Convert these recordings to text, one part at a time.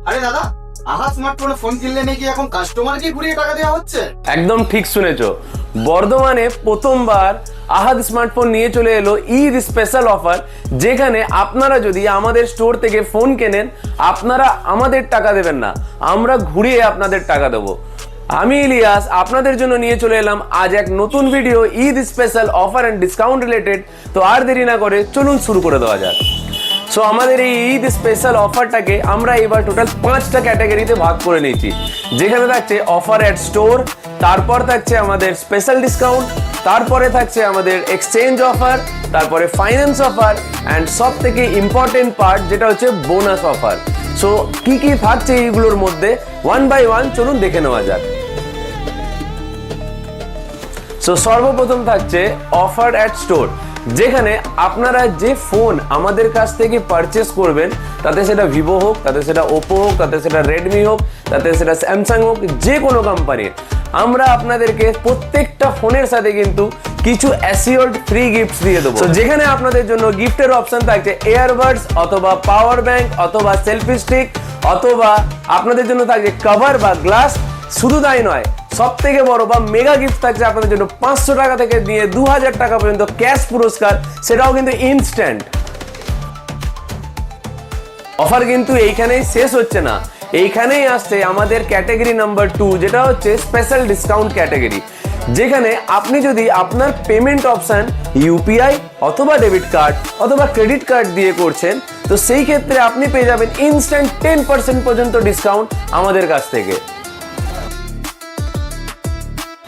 আরে দাদা, আহা স্মার্টফোনে ফোন কিনলে নাকি এখন কাস্টমারকে ঘুরিয়ে টাকা দেওয়া হচ্ছে? একদম ঠিক শুনেছো, বর্ধমানে প্রথমবার আহাদ স্মার্টফোন নিয়ে চলে এলো ঈদ স্পেশাল অফার, যেখানে আপনারা যদি আমাদের স্টোর থেকে ফোন কেনেন আপনারা আমাদের টাকা দেবেন না, আমরা ঘুরিয়ে আপনাদের টাকা দেবো। আমি ইলিয়াস আপনাদের জন্য নিয়ে চলে এলাম আজ এক নতুন video Eid special offer and discount related. তো আর দেরি না করে চলুন শুরু করে দেওয়া যাক। সো আমাদের এই ঈদ স্পেশাল অফারটাকে আমরা এবার টোটাল 5টা ক্যাটাগরিতে ভাগ করে নিয়েছি, যেখানে থাকছে অফার এট স্টোর, তারপর থাকছে আমাদের স্পেশাল ডিসকাউন্ট, তারপরে থাকছে আমাদের এক্সচেঞ্জ অফার, তারপরে ফাইন্যান্স অফার অ্যান্ড সব থেকে ইম্পর্টেন্ট পার্ট যেটা হচ্ছে বোনাস অফার। সো কি কি থাকছে এইগুলোর মধ্যে ওয়ান বাই ওয়ান চলুন দেখে নেওয়া যাক। সো সর্বপ্রথম থাকছে অফার অ্যাট স্টোর, যেখানে আপনারা যে ফোন আমাদের কাছ থেকে পারচেস করবেন, তাতে সেটা ভিভো হোক, তাতে সেটা ওপো হোক, তাতে সেটা রেডমি হোক, তাতে সেটা স্যামসাং হোক, যে কোনো কোম্পানির, আমরা আপনাদেরকে প্রত্যেকটা ফোনের সাথে কিন্তু কিছু অ্যাসিওর্ড ফ্রি গিফটস দিয়ে দেবো। যেখানে আপনাদের জন্য গিফটের অপশন থাকছে এয়ারবাডস অথবা পাওয়ার ব্যাংক অথবা সেলফি স্টিক, অথবা আপনাদের জন্য থাকছে কভার বা গ্লাস। শুধু তাই নয়, সব থেকে বড় বা মেগা গিফট থাকছে আপনাদের জন্য 500 টাকা থেকে নিয়ে 2000 টাকা পর্যন্ত ক্যাশ পুরস্কার, সেটাও কিন্তু ইনস্ট্যান্ট। অফার কিন্তু এইখানেই শেষ হচ্ছে না, এইখানেই আসছে আমাদের ক্যাটাগরি নাম্বার 2, যেটা হচ্ছে স্পেশাল ডিসকাউন্ট ক্যাটাগরি, যেখানে আপনি যদি আপনার পেমেন্ট অপশন ইউপিআই অথবা ডেবিট কার্ড অথবা ক্রেডিট কার্ড দিয়ে করছেন, তো সেই ক্ষেত্রে আপনি পেয়ে যাবেন ইনস্ট্যান্ট 10% পর্যন্ত ডিসকাউন্ট আমাদের কাছ থেকে।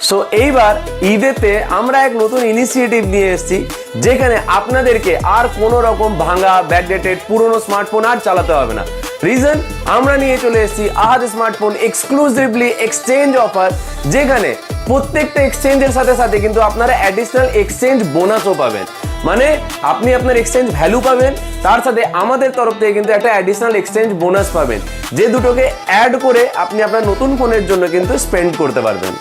সো এইবার ঈদেতে আমরা এক নতুন ইনিশিয়েটিভ নিয়ে এসেছি, যেখানে আপনাদেরকে আর কোনো রকম ভাঙা ব্যাকডেটেড পুরনো স্মার্টফোন আর চালাতে হবে না। রিজন, আমরা নিয়ে চলে এসেছি আহাদ স্মার্টফোন এক্সক্লুসিভলি এক্সচেঞ্জ অফার, যেখানে প্রত্যেকটা এক্সচেঞ্জের সাথে সাথে কিন্তু আপনারা অ্যাডিশনাল এক্সচেঞ্জ বোনাসও পাবেন। মানে আপনি আপনার এক্সচেঞ্জ ভ্যালু পাবেন, তার সাথে আমাদের তরফ থেকে কিন্তু একটা অ্যাডিশনাল এক্সচেঞ্জ বোনাস পাবেন, যে দুটোকে অ্যাড করে আপনি আপনার নতুন ফোনের জন্য কিন্তু স্পেন্ড করতে পারবেন।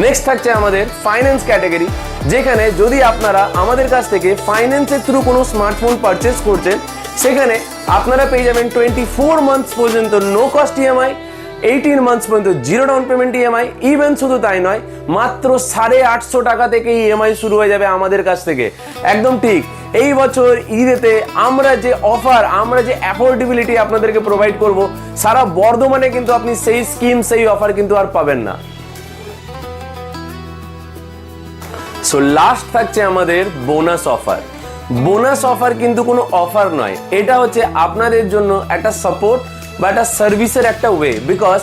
নেক্সট থাকছে আমাদের ফাইন্যান্স ক্যাটাগরি, যেখানে যদি আপনারা আমাদের কাছ থেকে ফাইন্যান্সের থ্রু কোনো স্মার্টফোন পারচেস করছেন, সেখানে আপনারা পেয়ে যাবেন 24 মান্থস পর্যন্ত নো কস্ট ইএমআই, 18 মান্থস পর্যন্ত zero down payment EMI. Even শুধু তাই নয়, মাত্র 850 টাকা থেকে ইএমআই শুরু হয়ে যাবে আমাদের কাছ থেকে। একদম ঠিক, এই বছর ঈদেতে আমরা যে অফার, আমরা যে অ্যাফোর্ডেবিলিটি আপনাদেরকে প্রোভাইড করব, সারা বর্ধমানে কিন্তু আপনি সেই স্কিম, সেই অফার কিন্তু আর পাবেন না। সো লাস্ট থাকছে আমাদের বোনাস অফার। বোনাস অফার কিন্তু কোনো অফার নয়, এটা হচ্ছে আপনাদের জন্য একটা সাপোর্ট বা একটা সার্ভিসের একটা ওয়ে। বিকজ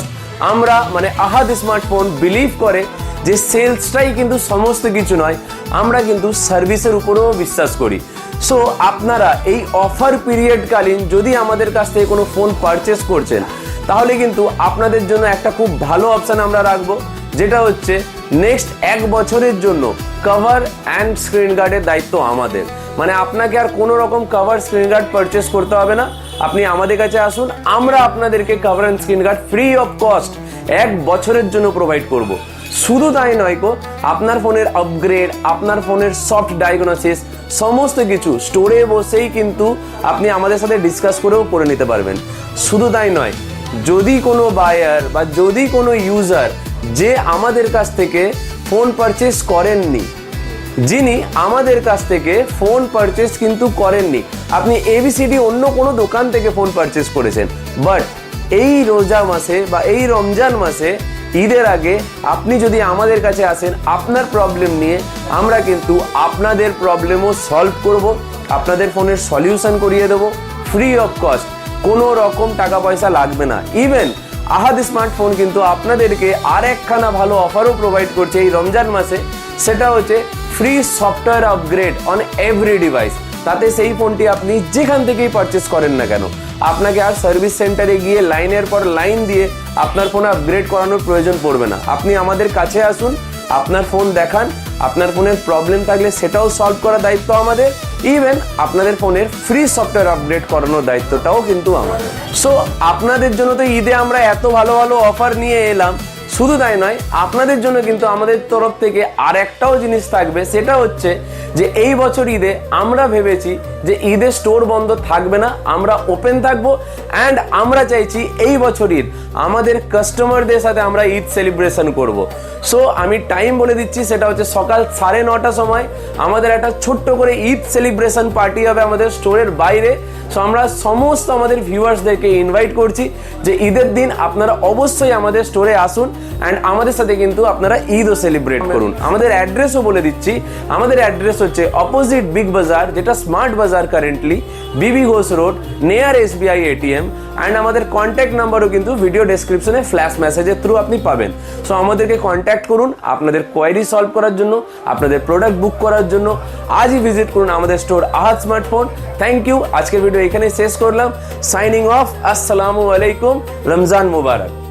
আমরা মানে আহাদ স্মার্টফোন বিলিভ করে যে সেলসটাই কিন্তু সমস্ত কিছু নয়, আমরা কিন্তু সার্ভিসের উপরেও বিশ্বাস করি। সো আপনারা এই অফার পিরিয়ডকালীন যদি আমাদের কাছ থেকে কোনো ফোন পারচেস করছেন, তাহলে কিন্তু আপনাদের জন্য একটা খুব ভালো অপশান আমরা রাখবো, যেটা হচ্ছে নেক্সট 1 বছরের জন্য কভার অ্যান্ড স্ক্রিন গার্ডের দায়িত্ব আমাদের। মানে আপনাকে আর কোনো রকম কভার স্ক্রিন গার্ড পারচেস করতে হবে না, আপনি আমাদের কাছে আসুন, আমরা আপনাদেরকে cover and screen guard free of cost 1 বছরের জন্য প্রোভাইড করব। শুধু তাই নয় গো, আপনার ফোনের আপগ্রেড, আপনার ফোনের সফট ডায়াগনোসিস, সমস্ত কিছু স্টোরে বসেই কিন্তু আপনি আমাদের সাথে ডিসকাস করেও করে নিতে পারবেন। শুধু তাই নয়, যদি কোনো বায়ার বা যদি কোনো ইউজার যে আমাদের কাছ থেকে ফোন পারচেস করেননি, যিনি আমাদের কাছ থেকে ফোন পারচেস কিন্তু করেননি, আপনি এবিসিডি অন্য কোনো দোকান থেকে ফোন পারচেস করেছেন, বাট এই রোজা মাসে বা এই রমজান মাসে ঈদের আগে আপনি যদি আমাদের কাছে আসেন আপনার প্রবলেম নিয়ে, আমরা কিন্তু আপনাদের প্রবলেমও সলভ করব, আপনাদের ফোনের সলিউশন করিয়ে দেবো ফ্রি অফ কস্ট, কোনো রকম টাকা পয়সা লাগবে না। ইভেন আহাদ স্মার্টফোন কিন্তু আপনাদেরকে আর একখানা ভালো অফারও প্রোভাইড করছে এই রমজান মাসে, সেটা হচ্ছে free software upgrade on every device. তাতে সেই ফোনটি আপনি যেখান থেকেই পারচেস করেন না কেন, আপনাকে আর সার্ভিস সেন্টারে গিয়ে লাইনের পর লাইন দিয়ে আপনার ফোন আপগ্রেড করানোর প্রয়োজন পড়বে না। আপনি আমাদের কাছে আসুন, আপনার ফোন দেখান, আপনার ফোনের প্রবলেম থাকলে সেটাও সলভ করার দায়িত্ব আমাদের। ইভেন আপনাদের ফোনের ফ্রি সফটওয়্যার আপগ্রেড করানোর দায়িত্বটাও কিন্তু আমাদের। সো আপনাদের জন্য তো ঈদে আমরা এত ভালো ভালো অফার নিয়ে এলাম, শুধু তাই নয়, আপনাদের জন্য কিন্তু আমাদের তরফ থেকে আর একটাও জিনিস থাকবে, সেটা হচ্ছে যে এই বছর ঈদে আমরা ভেবেছি যে ঈদের স্টোর বন্ধ থাকবে না, আমরা ওপেন থাকবো। অ্যান্ড আমরা চাইছি এই বছর ঈদ আমাদের কাস্টমারদের সাথে আমরা ঈদ সেলিব্রেশন করব। সো আমি টাইম বলে দিচ্ছি, সেটা হচ্ছে সকাল 9:30 সময় আমাদের একটা ছোট্ট করে ঈদ সেলিব্রেশন পার্টি হবে আমাদের স্টোরের বাইরে। সো আমরা সমস্ত আমাদের ভিউয়ার্সদেরকে ইনভাইট করছি যে ঈদের দিন আপনারা অবশ্যই আমাদের স্টোরে আসুন অ্যান্ড আমাদের সাথে কিন্তু আপনারা ঈদও সেলিব্রেট করুন। আমাদের অ্যাড্রেসও বলে দিচ্ছি, আমাদের অ্যাড্রেস হচ্ছে অপোজিট বিগ বাজার, যেটা স্মার্ট বাজার currently, Bibi Ghosh road, near SBI ATM। And আমাদের কন্ট্যাক্ট নাম্বারও কিন্তু ভিডিও ডেসক্রিপশনে ফ্ল্যাশ মেসেজের থ্রু আপনি পাবেন। সো আমাদেরকে কন্ট্যাক্ট করুন আপনাদের কোয়ারি সলভ করার জন্য, আপনাদের প্রোডাক্ট বুক করার জন্য। আজই ভিজিট করুন আমাদের store Ahad smartphone. Thank you, আজকের ভিডিও এখানেই শেষ করলাম। সাইনিং অফ, আসসালামু আলাইকুম, রমজান মুবারক।